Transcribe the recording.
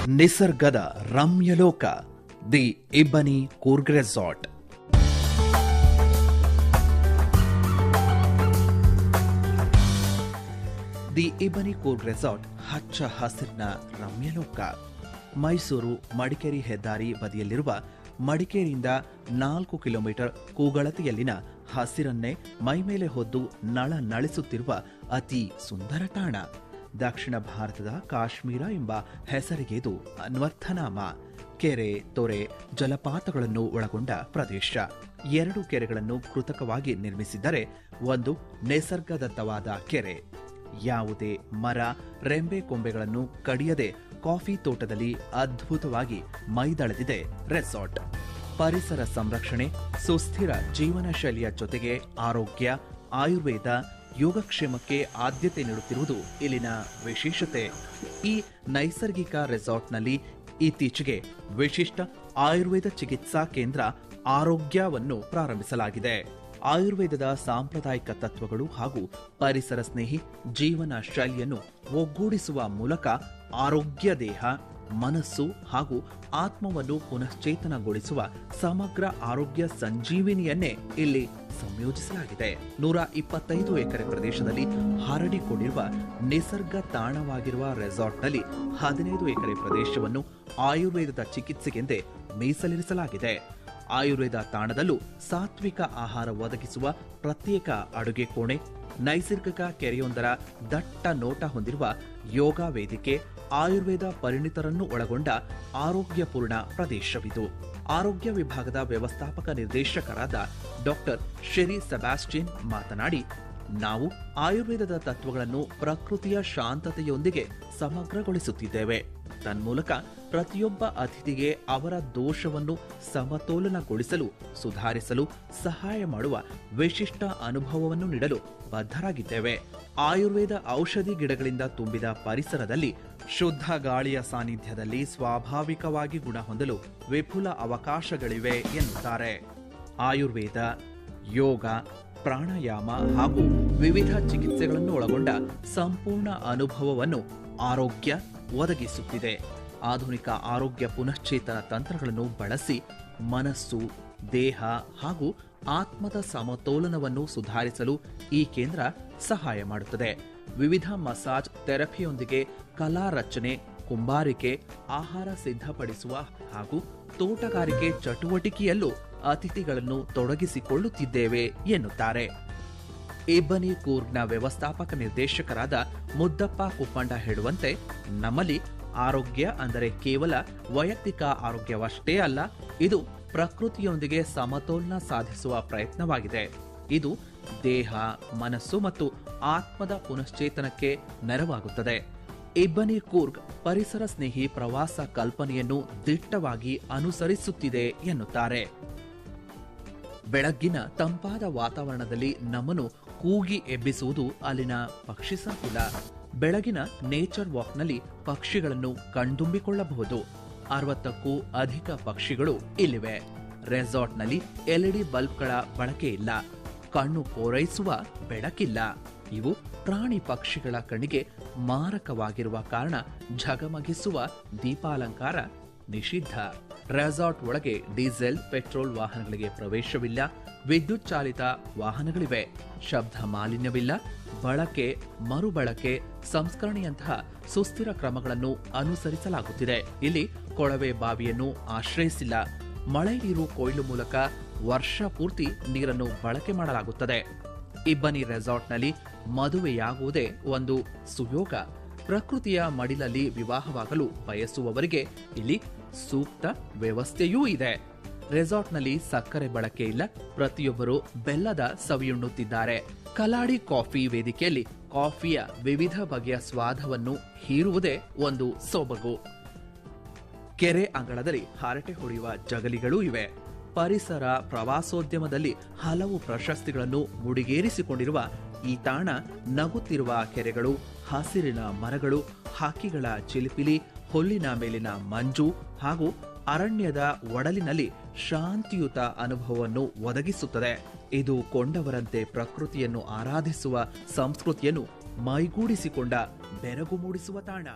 ನಿಸರ್ಗದ ರಮ್ಯಲೋಕ ದಿ ಇಬ್ಬನಿ Coorg resort. The ಇಬ್ಬನಿ ಕೂರ್ಗ್ ರೆಸಾರ್ಟ್ ಹಚ್ಚ ಹಸಿರಿನ ರಮ್ಯಲೋಕ. ಮೈಸೂರು ಮಡಿಕೇರಿ ಹೆದ್ದಾರಿ ಬದಿಯಲ್ಲಿರುವ ಮಡಿಕೇರಿಯಿಂದ 4 ಕಿಲೋಮೀಟರ್ ಕೂಗಳತೆಯಲ್ಲಿನ ಹಸಿರನ್ನೇ ಮೈಮೇಲೆ ಹೊದ್ದು ನಳನಳಿಸುತ್ತಿರುವ ಅತಿ ಸುಂದರ ತಾಣ. ದಕ್ಷಿಣ ಭಾರತದ ಕಾಶ್ಮೀರ ಎಂಬ ಹೆಸರಿಗೆ ಇದು ಅನ್ವರ್ಥನಾಮ. ಕೆರೆ, ತೊರೆ, ಜಲಪಾತಗಳನ್ನು ಒಳಗೊಂಡ ಪ್ರದೇಶ. 2 ಕೆರೆಗಳನ್ನು ಕೃತಕವಾಗಿ ನಿರ್ಮಿಸಿದ್ದರೆ ಒಂದು ನಿಸರ್ಗದತ್ತವಾದ ಕೆರೆ. ಯಾವುದೇ ಮರ, ರೆಂಬೆ ಕೊಂಬೆಗಳನ್ನು ಕಡಿಯದೆ ಕಾಫಿ ತೋಟದಲ್ಲಿ ಅದ್ಭುತವಾಗಿ ಮೈದಳೆದಿದೆ ರೆಸಾರ್ಟ್. ಪರಿಸರ ಸಂರಕ್ಷಣೆ, ಸುಸ್ಥಿರ ಜೀವನ ಶೈಲಿಯ ಜೊತೆಗೆ ಆರೋಗ್ಯ, ಆಯುರ್ವೇದ, ಯೋಗಕ್ಷೇಮಕ್ಕೆ ಆದ್ಯತೆ ನೀಡುತ್ತಿರುವುದು ಇಲ್ಲಿನ ವಿಶೇಷತೆ. ಈ ನೈಸರ್ಗಿಕ ರೆಸಾರ್ಟ್ನಲ್ಲಿ ಇತ್ತೀಚೆಗೆ ವಿಶಿಷ್ಟ ಆಯುರ್ವೇದ ಚಿಕಿತ್ಸಾ ಕೇಂದ್ರ ಆರೋಗ್ಯವನ್ನು ಪ್ರಾರಂಭಿಸಲಾಗಿದೆ. ಆಯುರ್ವೇದದ ಸಾಂಪ್ರದಾಯಿಕ ತತ್ವಗಳು ಹಾಗೂ ಪರಿಸರ ಸ್ನೇಹಿ ಜೀವನ ಶೈಲಿಯನ್ನು ಒಗ್ಗೂಡಿಸುವ ಮೂಲಕ ಆರೋಗ್ಯ ದೇಹ, ಮನಸ್ಸು ಹಾಗೂ ಆತ್ಮವನ್ನು ಪುನಶ್ಚೇತನಗೊಳಿಸುವ ಸಮಗ್ರ ಆರೋಗ್ಯ ಸಂಜೀವಿನಿಯನ್ನೇ ಇಲ್ಲಿ ಸಂಯೋಜಿಸಲಾಗಿದೆ. 125 ಎಕರೆ ಪ್ರದೇಶದಲ್ಲಿ ಹರಡಿಕೊಂಡಿರುವ ನಿಸರ್ಗ ತಾಣವಾಗಿರುವ ರೆಸಾರ್ಟ್ನಲ್ಲಿ 15 ಎಕರೆ ಪ್ರದೇಶವನ್ನು ಆಯುರ್ವೇದದ ಚಿಕಿತ್ಸೆಗೆಂದೇ ಮೀಸಲಿರಿಸಲಾಗಿದೆ. ಆಯುರ್ವೇದ ತಾಣದಲ್ಲೂ ಸಾತ್ವಿಕ ಆಹಾರ ಒದಗಿಸುವ ಪ್ರತ್ಯೇಕ ಅಡುಗೆ ಕೋಣೆ, ನೈಸರ್ಗಿಕ ಕೆರೆಯೊಂದರ ದಟ್ಟ ನೋಟ ಹೊಂದಿರುವ ಯೋಗ ವೇದಿಕೆ, ಆಯುರ್ವೇದ ಪರಿಣಿತರನ್ನು ಒಳಗೊಂಡ ಆರೋಗ್ಯಪೂರ್ಣ ಪ್ರದೇಶವಿದು. ಆರೋಗ್ಯ ವಿಭಾಗದ ವ್ಯವಸ್ಥಾಪಕ ನಿರ್ದೇಶಕರಾದ ಡಾಕ್ಟರ್ ಶೆರಿ ಸೆಬಾಸ್ಟಿಯನ್ ಮಾತನಾಡಿ, ನಾವು ಆಯುರ್ವೇದದ ತತ್ವಗಳನ್ನು ಪ್ರಕೃತಿಯ ಶಾಂತತೆಯೊಂದಿಗೆ ಸಮಗ್ರಗೊಳಿಸುತ್ತಿದ್ದೇವೆ. ತನ್ಮೂಲಕ ಪ್ರತಿಯೊಬ್ಬ ಅತಿಥಿಗೆ ಅವರ ದೋಷವನ್ನು ಸಮತೋಲನಗೊಳಿಸಲು, ಸುಧಾರಿಸಲು ಸಹಾಯ ಮಾಡುವ ವಿಶಿಷ್ಟ ಅನುಭವವನ್ನು ನೀಡಲು ಬದ್ಧರಾಗಿದ್ದೇವೆ. ಆಯುರ್ವೇದ ಔಷಧಿ ಗಿಡಗಳಿಂದ ತುಂಬಿದ ಪರಿಸರದಲ್ಲಿ ಶುದ್ಧ ಗಾಳಿಯ ಸಾನ್ನಿಧ್ಯದಲ್ಲಿ ಸ್ವಾಭಾವಿಕವಾಗಿ ಗುಣ ಹೊಂದಲು ವಿಪುಲ ಅವಕಾಶಗಳಿವೆ ಎನ್ನುತ್ತಾರೆ. ಆಯುರ್ವೇದ, ಯೋಗ, ಪ್ರಾಣಾಯಾಮ ಹಾಗೂ ವಿವಿಧ ಚಿಕಿತ್ಸೆಗಳನ್ನು ಒಳಗೊಂಡ ಸಂಪೂರ್ಣ ಅನುಭವವನ್ನು ಆರೋಗ್ಯ ಒದಗಿಸುತ್ತಿದೆ. ಆಧುನಿಕ ಆರೋಗ್ಯ ಪುನಶ್ಚೇತನ ತಂತ್ರಗಳನ್ನು ಬಳಸಿ ಮನಸ್ಸು, ದೇಹ ಹಾಗೂ ಆತ್ಮದ ಸಮತೋಲನವನ್ನು ಸುಧಾರಿಸಲು ಈ ಕೇಂದ್ರ ಸಹಾಯ ಮಾಡುತ್ತದೆ. ವಿವಿಧ ಮಸಾಜ್ ಥೆರಪಿಯೊಂದಿಗೆ ಕಲಾ ರಚನೆ, ಕುಂಬಾರಿಕೆ, ಆಹಾರ ಸಿದ್ಧಪಡಿಸುವ ಹಾಗೂ ತೋಟಗಾರಿಕೆ ಚಟುವಟಿಕೆಯಲ್ಲೂ ಅತಿಥಿಗಳನ್ನು ತೊಡಗಿಸಿಕೊಳ್ಳುತ್ತಿದ್ದೇವೆ ಎನ್ನುತ್ತಾರೆ. ಇಬ್ಬನಿ ಕೂರ್ಗ್ನ ವ್ಯವಸ್ಥಾಪಕ ನಿರ್ದೇಶಕರಾದ ಮುದ್ದಪ್ಪ ಕುಪ್ಪಂಡ ಹೇಳುವಂತೆ, ನಮ್ಮಲ್ಲಿ ಆರೋಗ್ಯ ಅಂದರೆ ಕೇವಲ ವೈಯಕ್ತಿಕ ಆರೋಗ್ಯವಷ್ಟೇ ಅಲ್ಲ, ಇದು ಪ್ರಕೃತಿಯೊಂದಿಗೆ ಸಮತೋಲನ ಸಾಧಿಸುವ ಪ್ರಯತ್ನವಾಗಿದೆ. ಇದು ದೇಹ, ಮನಸ್ಸು ಮತ್ತು ಆತ್ಮದ ಪುನಶ್ಚೇತನಕ್ಕೆ ನೆರವಾಗುತ್ತದೆ. ಇಬ್ಬನಿ ಕೂರ್ಗ್ ಪರಿಸರ ಸ್ನೇಹಿ ಪ್ರವಾಸ ಕಲ್ಪನೆಯನ್ನು ದಿಟ್ಟವಾಗಿ ಅನುಸರಿಸುತ್ತಿದೆ ಎನ್ನುತ್ತಾರೆ. ಬೆಳಗ್ಗಿನ ತಂಪಾದ ವಾತಾವರಣದಲ್ಲಿ ನಮ್ಮನ್ನು ಕೂಗಿ ಎಬ್ಬಿಸುವುದು ಅಲ್ಲಿನ ಪಕ್ಷಿ ಸಂಕುಲ. ಬೆಳಗಿನ ನೇಚರ್ ವಾಕ್ನಲ್ಲಿ ಪಕ್ಷಿಗಳನ್ನು ಕಣ್ತುಂಬಿಕೊಳ್ಳಬಹುದು. 60ಕ್ಕೂ ಅಧಿಕ ಪಕ್ಷಿಗಳು ಇಲ್ಲಿವೆ. ರೆಸಾರ್ಟ್ನಲ್ಲಿ LED ಬಲ್ಬ್ಗಳ ಬಳಕೆ ಇಲ್ಲ. ಕಣ್ಣು ಕೋರೈಸುವ ಬೆಳಕಿಲ್ಲ. ಇವು ಪ್ರಾಣಿ ಪಕ್ಷಿಗಳ ಕಣ್ಣಿಗೆ ಮಾರಕವಾಗಿರುವ ಕಾರಣ ಝಗಮಗಿಸುವ ದೀಪಾಲಂಕಾರ ನಿಷಿದ್ಧ. ರೆಸಾರ್ಟ್ ಒಳಗೆ ಡೀಸೆಲ್, ಪೆಟ್ರೋಲ್ ವಾಹನಗಳಿಗೆ ಪ್ರವೇಶವಿಲ್ಲ. ವಿದ್ಯುತ್ ಚಾಲಿತ ವಾಹನಗಳಿವೆ. ಶಬ್ದ ಮಾಲಿನ್ಯವಿಲ್ಲ. ಬಳಕೆ, ಮರುಬಳಕೆ, ಸಂಸ್ಕರಣೆಯಂತಹ ಸುಸ್ಥಿರ ಕ್ರಮಗಳನ್ನು ಅನುಸರಿಸಲಾಗುತ್ತಿದೆ. ಇಲ್ಲಿ ಕೊಳವೆ ಬಾವಿಯನ್ನು ಆಶ್ರಯಿಸಿಲ್ಲ. ಮಳೆ ನೀರು ಕೊಯ್ಲು ಮೂಲಕ ವರ್ಷ ಪೂರ್ತಿ ನೀರನ್ನು ಬಳಕೆ ಮಾಡಲಾಗುತ್ತದೆ. ಇಬ್ಬನಿ ರೆಸಾರ್ಟ್ನಲ್ಲಿ ಮದುವೆಯಾಗುವುದೇ ಒಂದು ಸುಯೋಗ. ಪ್ರಕೃತಿಯ ಮಡಿಲಲ್ಲಿ ವಿವಾಹವಾಗಲು ಬಯಸುವವರಿಗೆ ಇಲ್ಲಿ ಸೂಕ್ತ ವ್ಯವಸ್ಥೆಯೂ ಇದೆ. ರೆಸಾರ್ಟ್ನಲ್ಲಿ ಸಕ್ಕರೆ ಬಳಕೆ ಇಲ್ಲ. ಪ್ರತಿಯೊಬ್ಬರು ಬೆಲ್ಲದ ಸವಿಯುಣ್ಣುತ್ತಿದ್ದಾರೆ. ಕಲಾಡಿ ಕಾಫಿ ವೇದಿಕೆಯಲ್ಲಿ ಕಾಫಿಯ ವಿವಿಧ ಬಗೆಯ ಸ್ವಾದವನ್ನು ಹೀರುವುದೇ ಒಂದು ಸೊಬಗು. ಕೆರೆ ಅಂಗಳದಲ್ಲಿ ಹರಟೆ ಹೊಡೆಯುವ ಜಗಲಿಗಳೂ ಇವೆ. ಪರಿಸರ ಪ್ರವಾಸೋದ್ಯಮದಲ್ಲಿ ಹಲವು ಪ್ರಶಸ್ತಿಗಳನ್ನು ಮುಡಿಗೇರಿಸಿಕೊಂಡಿರುವ ಈ ತಾಣ ನಗುತ್ತಿರುವ ಕೆರೆಗಳು, ಹಸಿರಿನ ಮರಗಳು, ಹಕ್ಕಿಗಳ ಚಿಲಿಪಿಲಿ, ಹುಲ್ಲಿನ ಮೇಲಿನ ಮಂಜು ಹಾಗೂ ಅರಣ್ಯದ ಒಡಲಿನಲ್ಲಿ ಶಾಂತಿಯುತ ಅನುಭವವನ್ನು ಒದಗಿಸುತ್ತದೆ. ಇದು ಕೊಂಡವರಂತೆ ಪ್ರಕೃತಿಯನ್ನು ಆರಾಧಿಸುವ ಸಂಸ್ಕೃತಿಯನ್ನು ಮೈಗೂಡಿಸಿಕೊಂಡ ಬೆರಗು ಮೂಡಿಸುವ ತಾಣ.